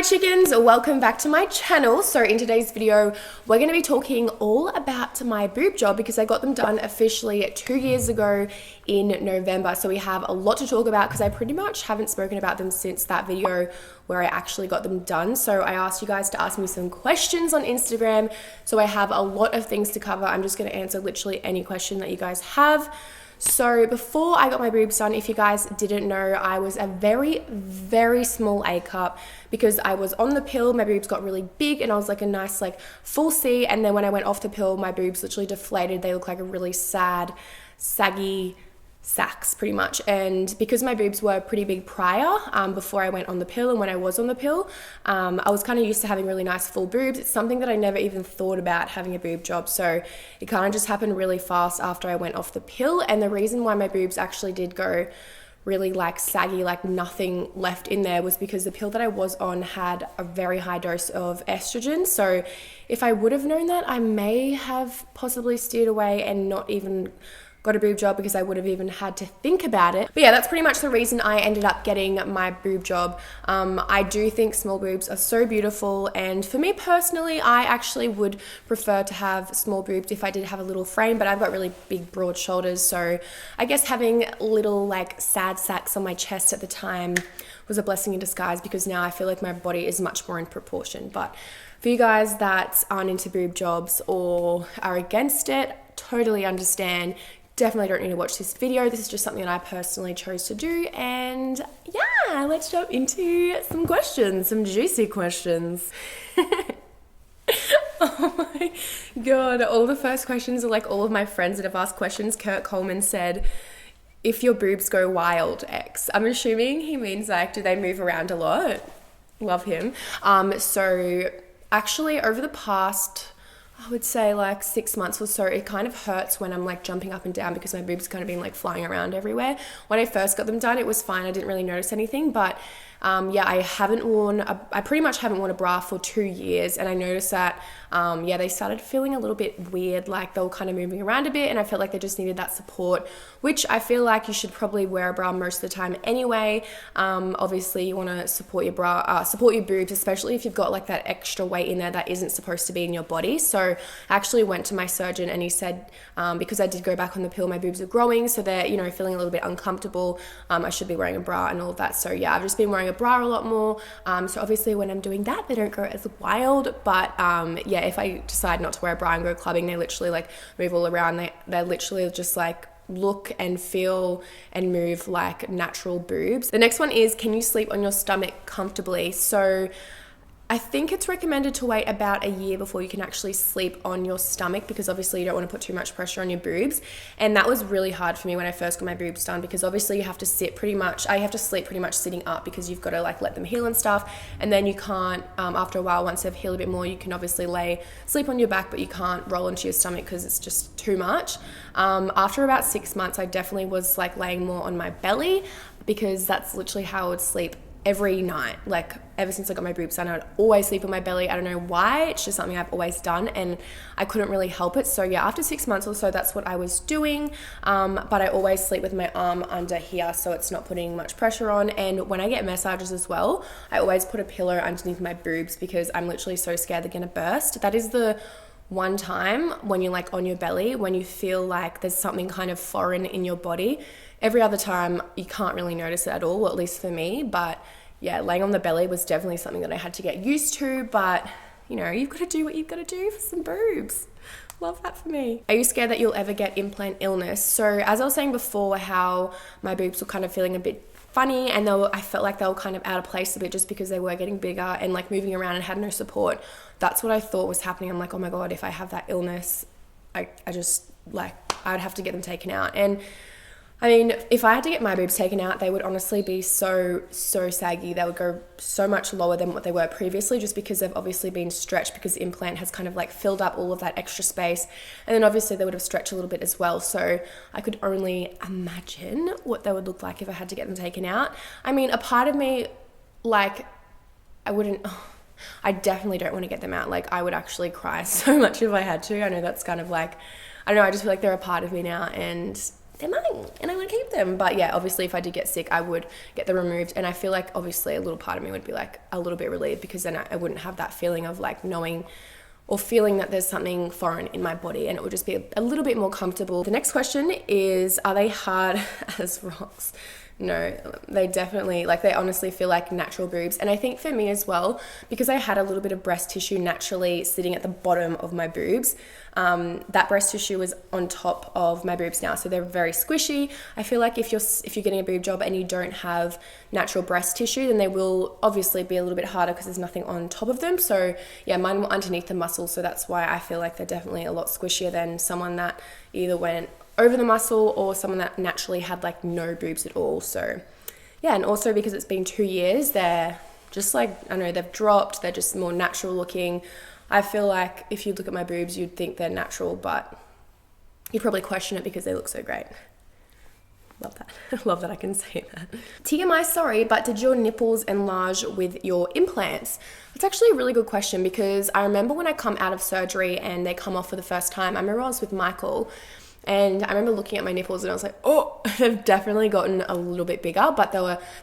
Hi chickens, welcome back to my channel. So in today's video, we're going to be talking all about my boob job because I got them done officially 2 years ago in November. So we have a lot to talk about because I pretty much haven't spoken about them since that video where I actually got them done. So I asked you guys to ask me some questions on Instagram. So I have a lot of things to cover. I'm just going to answer literally any question that you guys have. So before I got my boobs done, if you guys didn't know, I was a very small A cup because I was on the pill. My boobs got really big and I was like a nice like full C, and then when I went off the pill, my boobs literally deflated. They look like a really sad, saggy sacs pretty much. And because my boobs were pretty big prior, before I went on the pill and when I was on the pill, I was kind of used to having really nice full boobs. It's something that I never even thought about having a boob job, so it kind of just happened really fast after I went off the pill. And the reason why my boobs actually did go really like saggy, like nothing left in there, was because the pill that I was on had a very high dose of estrogen. So if I would have known that, I may have possibly steered away and not even got a boob job because I would have even had to think about it. But yeah, that's pretty much the reason I ended up getting my boob job. I do think small boobs are so beautiful, and for me personally, I actually would prefer to have small boobs if I did have a little frame, but I've got really big broad shoulders, so I guess having little like sad sacs on my chest at the time was a blessing in disguise because now I feel like my body is much more in proportion. But for you guys that aren't into boob jobs or are against it, totally understand. Definitely don't need to watch this video. This is just something that I personally chose to do. And yeah, let's jump into some questions, some juicy questions. Oh my God. All the first questions are like all of my friends that have asked questions. Kurt Coleman said, if your boobs go wild, X. I'm assuming he means like, do they move around a lot? Love him. So actually over the past, I would say like 6 months or so, it kind of hurts when I'm like jumping up and down because my boobs kind of been like flying around everywhere. When I first got them done, it was fine. I didn't really notice anything, but yeah, I pretty much haven't worn a bra for 2 years, and I noticed that, yeah, they started feeling a little bit weird, like they were kind of moving around a bit, and I felt like they just needed that support, which I feel like you should probably wear a bra most of the time anyway. Obviously you want to support your support your boobs, especially if you've got like that extra weight in there that isn't supposed to be in your body. So I actually went to my surgeon and he said, because I did go back on the pill, my boobs are growing, so they're, you know, feeling a little bit uncomfortable. I should be wearing a bra and all of that. So yeah, I've just been wearing a bra a lot more. So obviously when I'm doing that, they don't go as wild, but yeah, if I decide not to wear a bra and go clubbing, they literally like move all around. They literally just like look and feel and move like natural boobs. The next one is, can you sleep on your stomach comfortably? So I think it's recommended to wait about a year before you can actually sleep on your stomach, because obviously you don't want to put too much pressure on your boobs. And that was really hard for me when I first got my boobs done, because obviously you have to sleep pretty much sitting up, because you've got to like let them heal and stuff. And then you can't, after a while, once they've healed a bit more, you can obviously sleep on your back, but you can't roll into your stomach because it's just too much. After about 6 months, I definitely was like laying more on my belly, because that's literally how I would sleep every night. Like ever since I got my boobs done, I would always sleep on my belly. I don't know why, it's just something I've always done and I couldn't really help it. So yeah, after 6 months or so, that's what I was doing. But I always sleep with my arm under here, so it's not putting much pressure on. And when I get massages as well, I always put a pillow underneath my boobs because I'm literally so scared they're gonna burst. That is the one time when you're like on your belly, when you feel like there's something kind of foreign in your body. Every other time you can't really notice it at all, well, at least for me. But yeah, laying on the belly was definitely something that I had to get used to. But you know, you've got to do what you've got to do for some boobs. Love that for me. Are you scared that you'll ever get implant illness? So as I was saying before, how my boobs were kind of feeling a bit funny, and I felt like they were kind of out of place a bit just because they were getting bigger and like moving around and had no support. That's what I thought was happening. I'm like, oh my God, if I have that illness, I just like, I'd have to get them taken out. And I mean, if I had to get my boobs taken out, they would honestly be so saggy. They would go so much lower than what they were previously, just because they've obviously been stretched, because the implant has kind of like filled up all of that extra space. And then obviously they would have stretched a little bit as well. So I could only imagine what they would look like if I had to get them taken out. I mean, a part of me, like, I definitely don't want to get them out. Like, I would actually cry so much if I had to. I know that's kind of like, I don't know, I just feel like they're a part of me now, and they're mine and I want to keep them. But yeah, obviously if I did get sick, I would get them removed. And I feel like obviously a little part of me would be like a little bit relieved, because then I wouldn't have that feeling of like knowing or feeling that there's something foreign in my body, and it would just be a little bit more comfortable. The next question is, are they hard as rocks? No, they definitely, like, they honestly feel like natural boobs. And I think for me as well, because I had a little bit of breast tissue naturally sitting at the bottom of my boobs, that breast tissue was on top of my boobs now, so they're very squishy. I feel like if you're getting a boob job and you don't have natural breast tissue, then they will obviously be a little bit harder because there's nothing on top of them. So yeah, mine were underneath the muscle, so that's why I feel like they're definitely a lot squishier than someone that either went over the muscle or someone that naturally had like no boobs at all. So yeah, and also because it's been 2 years, they're just like, I don't know, they've dropped, they're just more natural looking. I feel like if you look at my boobs, you'd think they're natural, but you'd probably question it because they look so great. Love that. Love that I can say that. TMI, sorry, but did your nipples enlarge with your implants? It's actually a really good question, because I remember when I come out of surgery and they come off for the first time, I remember I was with Michael, and I remember looking at my nipples and I was like, oh, they've definitely gotten a little bit bigger, but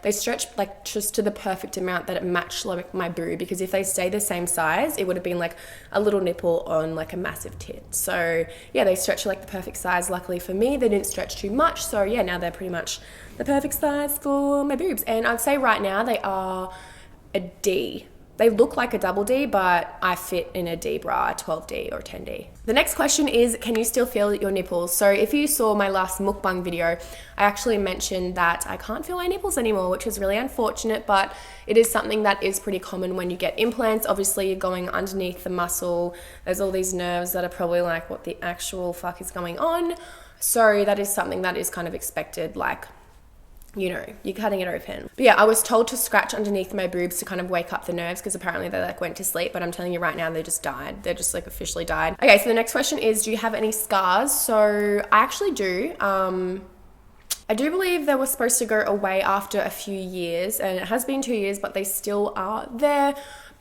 they stretched like just to the perfect amount that it matched like my boob, because if they stay the same size, it would have been like a little nipple on like a massive tit. So yeah, they stretched like the perfect size. Luckily for me, they didn't stretch too much. So yeah, now they're pretty much the perfect size for my boobs. And I'd say right now they are a D. They look like a double D, but I fit in a D bra, a 12D or a 10D. The next question is, can you still feel your nipples? So if you saw my last mukbang video, I actually mentioned that I can't feel my nipples anymore, which is really unfortunate, but it is something that is pretty common when you get implants. Obviously, you're going underneath the muscle. There's all these nerves that are probably like, what the actual fuck is going on? So that is something that is kind of expected, like, you know, you're cutting it open. But yeah, I was told to scratch underneath my boobs to kind of wake up the nerves, because apparently they like went to sleep, but I'm telling you right now, they just died. They're just like officially died. Okay, so the next question is, do you have any scars? So I actually do. I do believe they were supposed to go away after a few years, and it has been 2 years, but they still are there.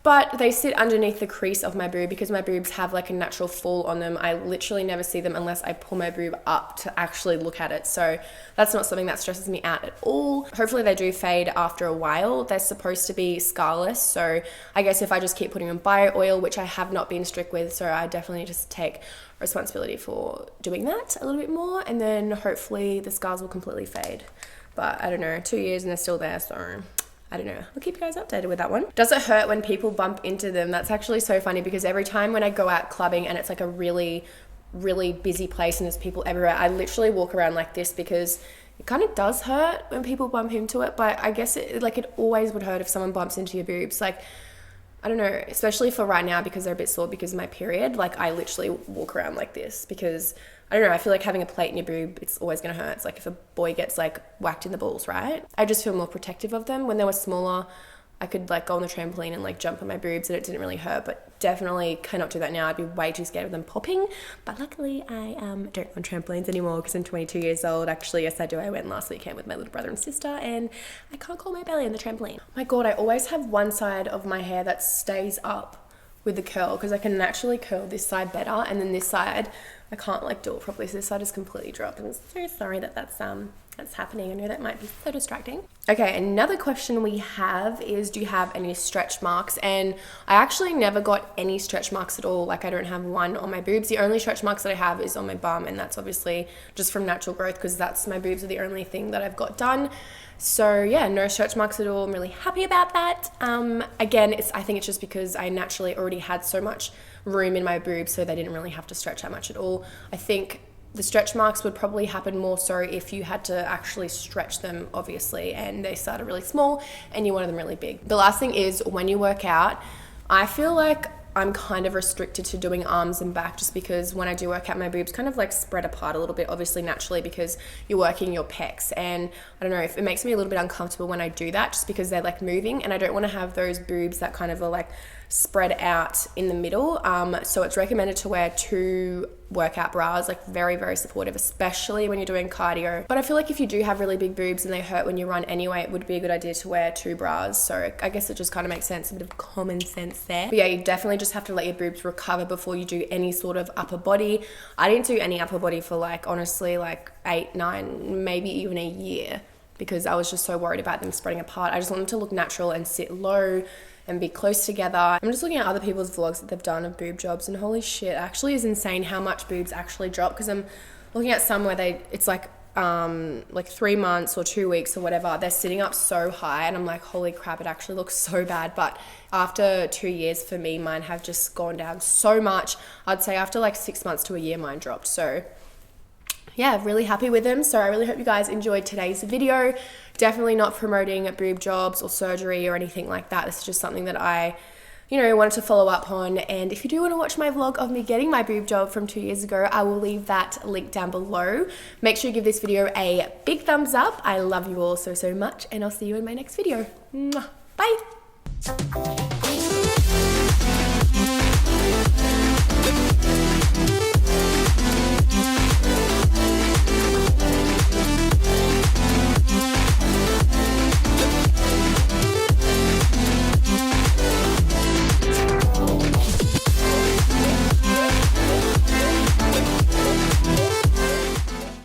But they sit underneath the crease of my boob because my boobs have like a natural fall on them. I literally never see them unless I pull my boob up to actually look at it. So that's not something that stresses me out at all. Hopefully they do fade after a while. They're supposed to be scarless. So I guess if I just keep putting on bio oil, which I have not been strict with, so I definitely just take responsibility for doing that a little bit more. And then hopefully the scars will completely fade. But I don't know, 2 years and they're still there, so I don't know. I'll keep you guys updated with that one. Does it hurt when people bump into them? That's actually so funny, because every time when I go out clubbing and it's like a really, really busy place and there's people everywhere, I literally walk around like this, because it kind of does hurt when people bump into it. But I guess it always would hurt if someone bumps into your boobs. Like, I don't know, especially for right now, because they're a bit sore because of my period. Like, I literally walk around like this because I don't know, I feel like having a plate in your boob, it's always going to hurt. It's like if a boy gets like whacked in the balls, right? I just feel more protective of them. When they were smaller, I could like go on the trampoline and like jump on my boobs and it didn't really hurt, but definitely cannot do that now. I'd be way too scared of them popping. But luckily I don't go on trampolines anymore because I'm 22 years old. Actually, yes I do. I went last weekend with my little brother and sister and I can't call my belly on the trampoline. Oh my God, I always have one side of my hair that stays up with the curl, because I can naturally curl this side better, and then this side I can't like do it properly, so this side is completely dropped. I'm so sorry that that's happening. I know that might be so distracting. Okay, another question we have is, do you have any stretch marks? And I actually never got any stretch marks at all. Like, I don't have one on my boobs. The only stretch marks that I have is on my bum, and that's obviously just from natural growth, because my boobs are the only thing that I've got done. So yeah, no stretch marks at all. I'm really happy about that. Again, I think it's just because I naturally already had so much room in my boobs, so they didn't really have to stretch that much at all. I think the stretch marks would probably happen more so if you had to actually stretch them, obviously, and they started really small and you wanted them really big. The last thing is, when you work out, I feel like I'm kind of restricted to doing arms and back, just because when I do work out, my boobs kind of like spread apart a little bit, obviously naturally, because you're working your pecs, and I don't know, if it makes me a little bit uncomfortable when I do that, just because they're like moving, and I don't want to have those boobs that kind of are like spread out in the middle. So it's recommended to wear 2 workout bras, like very, very supportive, especially when you're doing cardio. But I feel like if you do have really big boobs and they hurt when you run anyway, it would be a good idea to wear 2 bras. So I guess it just kind of makes sense, a bit of common sense there. But yeah, you definitely just have to let your boobs recover before you do any sort of upper body. I didn't do any upper body for like, honestly, like 8, 9, maybe even a year, because I was just so worried about them spreading apart. I just want them to look natural and sit low and be close together. I'm just looking at other people's vlogs that they've done of boob jobs, and holy shit, actually is insane how much boobs actually drop, because I'm looking at some where it's like 3 months or 2 weeks or whatever, they're sitting up so high, and I'm like, holy crap, it actually looks so bad. But after 2 years for me, mine have just gone down so much. I'd say after like 6 months to a year, mine dropped. So yeah, really happy with them. So I really hope you guys enjoyed today's video. Definitely not promoting boob jobs or surgery or anything like that. This is just something that I, wanted to follow up on. And if you do want to watch my vlog of me getting my boob job from 2 years ago, I will leave that link down below. Make sure you give this video a big thumbs up. I love you all so, so much, and I'll see you in my next video. Mwah. Bye.